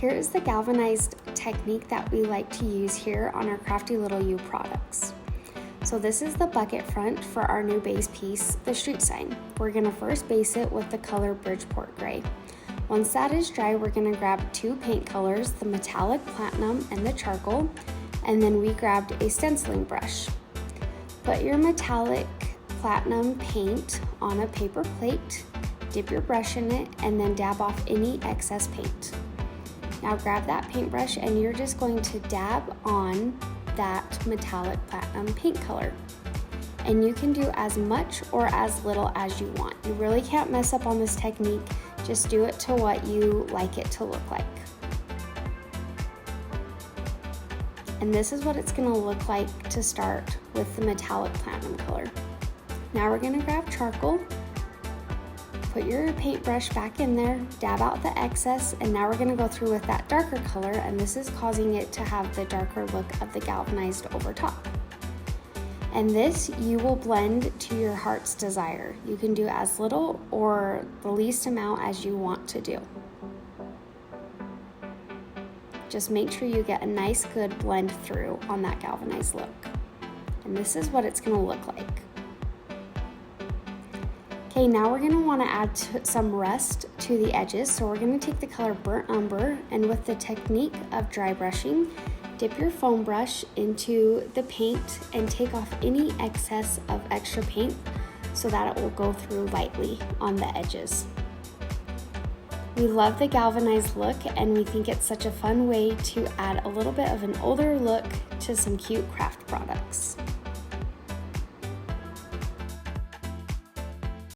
Here is the galvanized technique that we like to use here on our Crafty Little You products. So this is the bucket front for our new base piece, the street sign. We're going to first base it with the color Bridgeport Gray. Once that is dry, we're going to grab two paint colors, the metallic platinum and the charcoal, and then we grabbed a stenciling brush. Put your metallic platinum paint on a paper plate, dip your brush in it, and then dab off any excess paint. Now grab that paintbrush and you're just going to dab on that metallic platinum paint color. And you can do as much or as little as you want. You really can't mess up on this technique. Just do it to what you like it to look like. And this is what it's going to look like to start with the metallic platinum color. Now we're going to grab charcoal, put your paintbrush back in there, dab out the excess, and now we're going to go through with that darker color, and this is causing it to have the darker look of the galvanized over top. And this you will blend to your heart's desire. You can do as little or the least amount as you want to do. Just make sure you get a nice good blend through on that galvanized look. And this is what it's going to look like. Okay, now we're going to want to add some rust to the edges. So we're going to take the color Burnt Umber, and with the technique of dry brushing, dip your foam brush into the paint and take off any excess of extra paint so that it will go through lightly on the edges. We love the galvanized look, and we think it's such a fun way to add a little bit of an older look to some cute craft products.